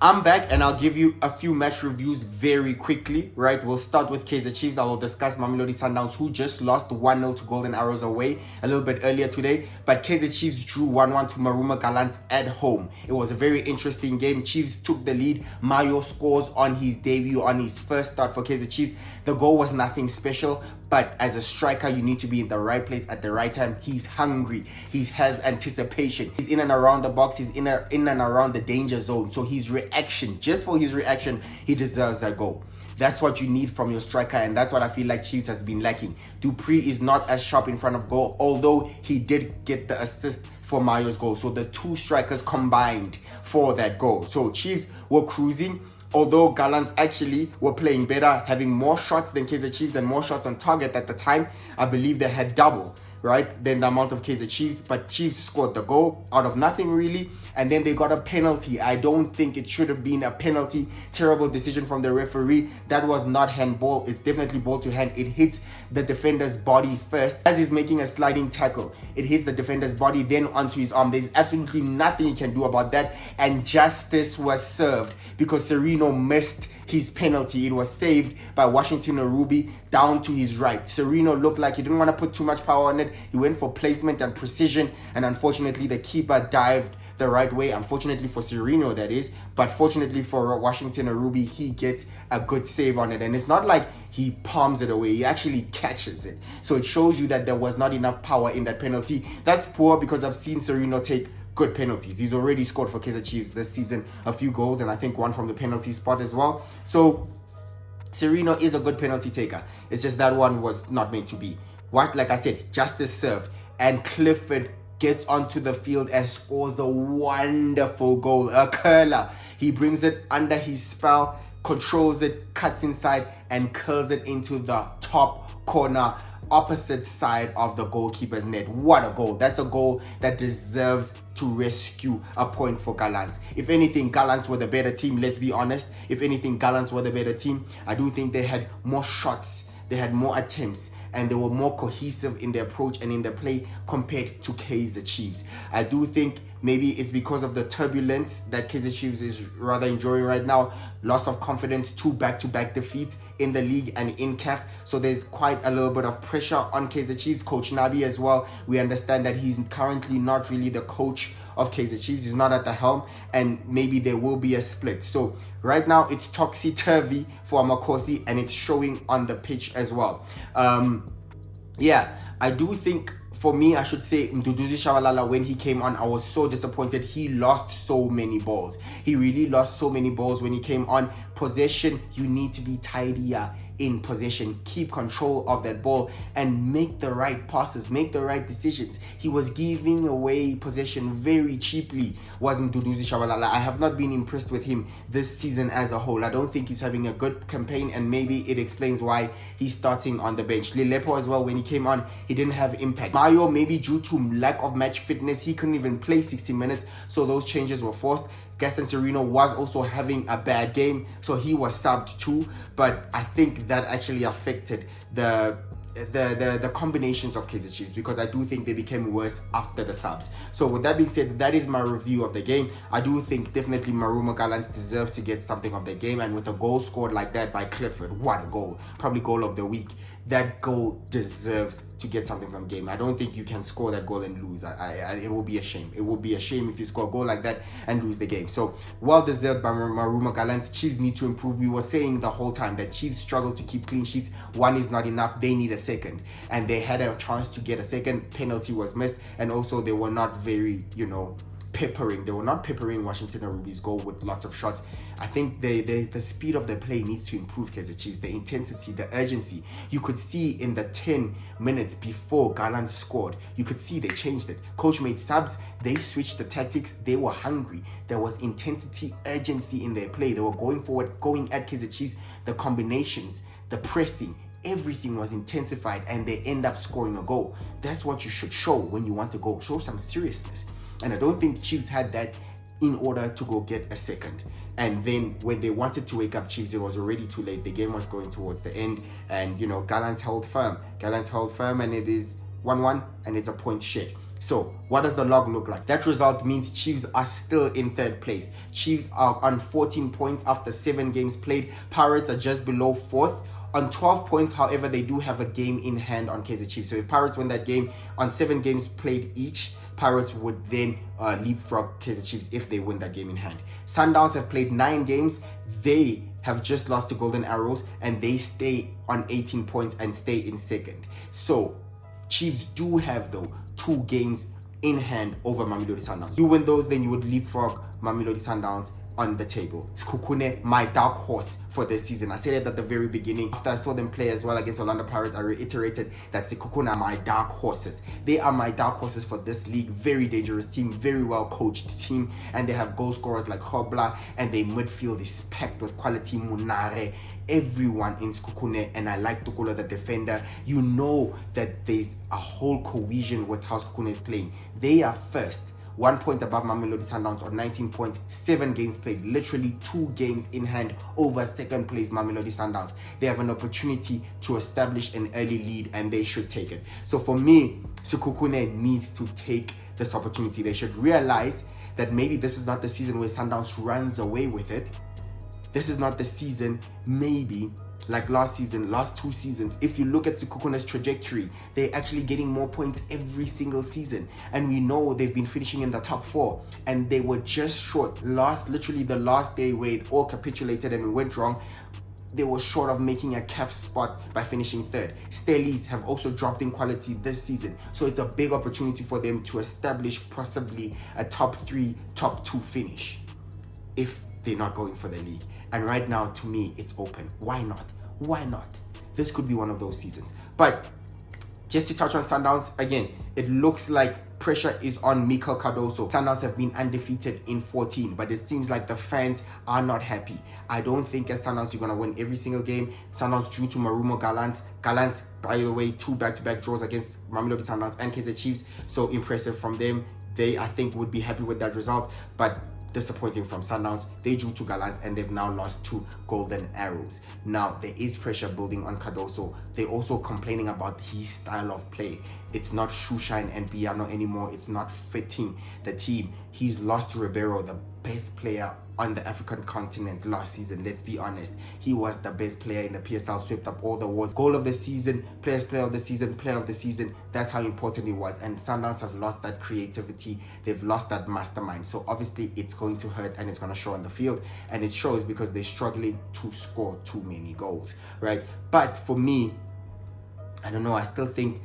I'm back and I'll give you a few match reviews very quickly, right? We'll start with Kaizer Chiefs. I will discuss Mamelodi Sundowns, who just lost 1-0 to Golden Arrows away a little bit earlier today. But Kaizer Chiefs drew 1-1 to Marumo Gallants at home. It was a very interesting game. Chiefs took the lead. Mayo scores on his debut, on his first start for Kaizer Chiefs. The goal was nothing special, but as a striker, you need to be in the right place at the right time. He's hungry. He has anticipation. He's in and around the box. He's in and around the danger zone. So his reaction, just for his reaction, he deserves that goal. That's what you need from your striker, and that's what I feel like Chiefs has been lacking. Dupree is not as sharp in front of goal, although he did get the assist for Mayo's goal. So the two strikers combined for that goal. So Chiefs were cruising, although Gallants actually were playing better, having more shots than Kaizer Chiefs and more shots on target at the time. I believe they had double, right, than the amount of Kaizer Chiefs, but Chiefs scored the goal out of nothing really, and then they got a penalty. I don't think it should have been a penalty. Terrible decision from the referee. That was not handball. It's definitely ball to hand. It hits the defender's body first as he's making a sliding tackle. It hits the defender's body, then onto his arm. There's absolutely nothing he can do about that, and justice was served because Sereno missed his penalty. It was saved by Washington Arubi down to his right. Sereno looked like he didn't want to put too much power on it. He went for placement and precision, and unfortunately the keeper dived the right way. Unfortunately for Sereno, that is, but fortunately for Washington Arubi, he gets a good save on it, and it's not like he palms it away. He actually catches it. So it shows you that there was not enough power in that penalty. That's poor because I've seen Sereno take good penalties. He's already scored for Kaizer Chiefs this season a few goals, and I think one from the penalty spot as well. So Sereno is a good penalty taker. It's just that one was not meant to be. Like I said, justice served, and Clifford gets onto the field and scores a wonderful goal, a curler. He brings it under his spell, controls it, cuts inside, and curls it into the top corner, opposite side of the goalkeeper's net. What a goal. That's a goal that deserves to rescue a point for Gallants. If anything, Gallants were the better team, let's be honest. If anything, Gallants were the better team. I do think they had more shots, they had more attempts, and they were more cohesive in their approach and in their play compared to Kaizer Chiefs. I do think maybe it's because of the turbulence that Kaizer Chiefs is rather enjoying right now. Loss of confidence, 2 back-to-back defeats in the league and in CAF. So there's quite a little bit of pressure on Kaizer Chiefs. Coach Nabi as well. We understand that he's currently not really the coach of Kaizer Chiefs. He's not at the helm, and maybe there will be a split. So right now it's topsy-turvy for Amakosi, and it's showing on the pitch as well. Yeah, I do think, for me, I should say, Mduduzi Shabalala, when he came on, I was so disappointed. He lost so many balls. He really lost so many balls when he came on. Possession, you need to be tidier in possession. Keep control of that ball and make the right passes, make the right decisions. He was giving away possession very cheaply, was Mduduzi Shabalala. I have not been impressed with him this season as a whole. I don't think he's having a good campaign, and maybe it explains why he's starting on the bench. Lilepo as well, when he came on, he didn't have impact. Mayo, maybe due to lack of match fitness, he couldn't even play 60 minutes, so those changes were forced. Gaston Sereno was also having a bad game, so he was subbed too, but I think that actually affected the combinations of Kaizer Chiefs, because I do think they became worse after the subs. So with that being said, that is my review of the game. I do think definitely Marumo Gallants deserve to get something of the game, and with a goal scored like that by Clifford, what a goal, probably goal of the week. That goal deserves to get something from game. I don't think you can score that goal and lose. It will be a shame. It will be a shame if you score a goal like that and lose the game. So well deserved by Marumo Gallants. Chiefs need to improve. We were saying the whole time that Chiefs struggle to keep clean sheets. One is not enough. They need a second, and they had a chance to get a second. Penalty was missed, and also they were not very, peppering. They were not peppering Washington Arubi's goal with lots of shots. I think the speed of the play needs to improve, Kaizer Chiefs. The intensity, the urgency. You could see in the 10 minutes before Gallants scored, you could see they changed it. Coach made subs. They switched the tactics. They were hungry. There was intensity, urgency in their play. They were going forward, going at Kaizer Chiefs. The combinations, the pressing, everything was intensified, and they end up scoring a goal. That's what you should show when you want to go. Show some seriousness. And I don't think Chiefs had that in order to go get a second. And then when they wanted to wake up Chiefs, it was already too late. The game was going towards the end, and Gallants held firm. And it is 1-1, and it's a point shed. So what does the log look like? That result means Chiefs are still in third place. Chiefs are on 14 points after 7 games played. Pirates are just below fourth on 12 points. However, they do have a game in hand on Kaizer Chiefs. So if Pirates win that game on 7 games played each, Pirates would then leapfrog Kaizer Chiefs if they win that game in hand. Sundowns have played 9 games. They have just lost to Golden Arrows and they stay on 18 points and stay in second. So Chiefs do have, though, 2 games in hand over Mamelodi Sundowns. You win those, then you would leapfrog Mamelodi Sundowns on the table. Sekhukhune, my dark horse for this season. I said it at the very beginning. After I saw them play as well against Orlando Pirates, I reiterated that Sekhukhune are my dark horses. They are my dark horses for this league. Very dangerous team, very well coached team, and they have goal scorers like Hobla, and their midfield is packed with quality. Munare, everyone in Sekhukhune, and I like Tukula, the defender. You know that there's a whole cohesion with how Sekhukhune is playing. They are first, 1 point above Mamelodi Sundowns on 19 points, 7 games played, literally 2 games in hand over second place Mamelodi Sundowns. They have an opportunity to establish an early lead and they should take it. So for me, Sekhukhune needs to take this opportunity. They should realize that maybe this is not the season where Sundowns runs away with it. This is not the season, maybe, like last season, last 2 seasons. If you look at Sekhukhune's trajectory, they're actually getting more points every single season. And we know they've been finishing in the top 4. And they were just short. Literally the last day where it all capitulated and it went wrong, they were short of making a CAF spot by finishing 3rd. Stellies have also dropped in quality this season. So it's a big opportunity for them to establish possibly a top 3, top 2 finish if they're not going for the league. And right now, to me, it's open. Why not? Why not? This could be one of those seasons. But just to touch on Sundowns, again, it looks like pressure is on Mikel Cardoso. Sundowns have been undefeated in 14, but it seems like the fans are not happy. I don't think as Sundowns you're going to win every single game. Sundowns drew to Marumo Gallants. Gallants, by the way, 2 back-to-back draws against Mamelodi Sundowns and Kaizer Chiefs. So impressive from them. They, I think, would be happy with that result. But disappointing from Sundowns. They drew to Gallants and they've now lost to Golden Arrows. Now, there is pressure building on Cardoso. They're also complaining about his style of play. It's not shoeshine and piano anymore. It's not fitting the team. He's lost to Ribeiro, the best player on the African continent last season. Let's be honest. He was the best player in the PSL, swept up all the awards. Goal of the season, player of the season, player of the season. That's how important he was. And Sundowns have lost that creativity. They've lost that mastermind. So obviously it's going to hurt and it's going to show on the field. And it shows because they're struggling to score too many goals, right? But for me, I don't know. I still think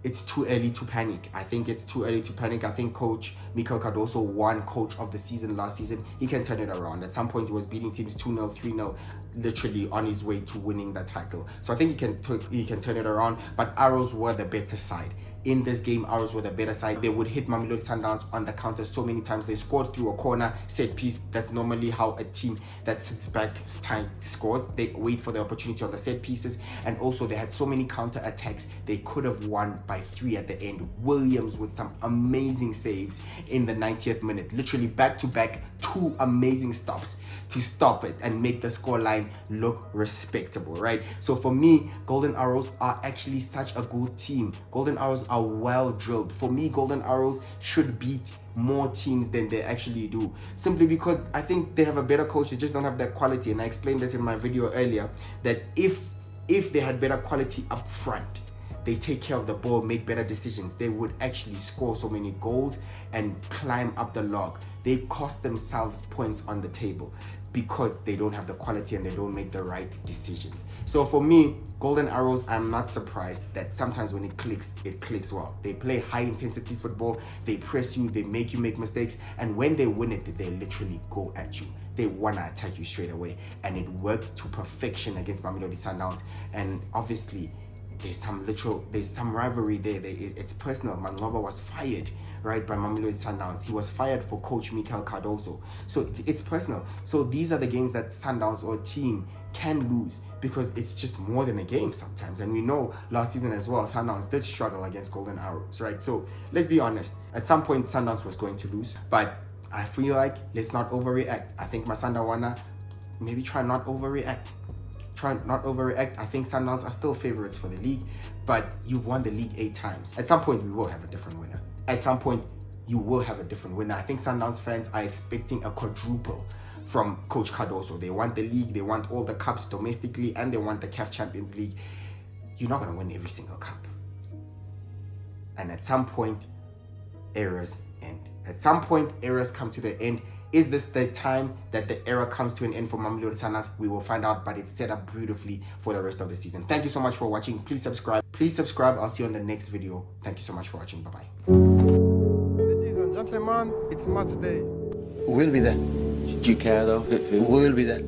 it's too early to panic. I think it's too early to panic. I think Coach Mikel Cardoso won Coach of the Season last season. He can turn it around. At some point, he was beating teams 2-0, 3-0, literally on his way to winning the title. So I think he can turn it around. But Arrows were the better side. In this game, Arrows were the better side. They would hit Mamelodi Sundowns on the counter so many times. They scored through a corner set piece. That's normally how a team that sits back scores. They wait for the opportunity on the set pieces. And also, they had so many counter attacks. They could have won by 3 at the end. Williams with some amazing saves in the 90th minute. Literally back-to-back 2 amazing stops to stop it and make the scoreline look respectable, right? So for me, Golden Arrows are actually such a good team. Golden Arrows are well drilled. For me, Golden Arrows should beat more teams than they actually do, simply because I think they have a better coach. They just don't have that quality. And I explained this in my video earlier, that if they had better quality up front, they take care of the ball, make better decisions, they would actually score so many goals and climb up the log. They cost themselves points on the table because they don't have the quality and they don't make the right decisions. So for me, Golden Arrows, I'm not surprised that sometimes when it clicks well. They play high intensity football, they press you, they make you make mistakes, and when they win it, they literally go at you. They want to attack you straight away, and it worked to perfection against Mamelodi Sundowns. And obviously, there's some rivalry there. It's personal. Mangoba was fired, right, by Mamelodi Sundowns. He was fired for Coach Mikel Cardoso. So it's personal. So these are the games that Sundowns or a team can lose because it's just more than a game sometimes. And we know last season as well, Sundowns did struggle against Golden Arrows, right? So let's be honest. At some point, Sundowns was going to lose. But I feel like let's not overreact. I think Masanda wanna maybe try not overreact. I think Sundowns are still favorites for the league, but you've won the league 8 times. At some point, we will have a different winner. at some point you will have a different winner. I think Sundowns fans are expecting a quadruple from Coach Cardoso. They want the league, they want all the cups domestically, and they want the CAF Champions League. You're not going to win every single cup. And at some point, eras end. At some point, eras come to the end. Is this the time that the era comes to an end for Mamelodi Sundowns? We will find out, but it's set up beautifully for the rest of the season. Thank you so much for watching. Please subscribe. I'll see you on the next video. Thank you so much for watching. Bye-bye. Ladies and gentlemen, it's match day. Who will be there? Do you care though? Who will be there?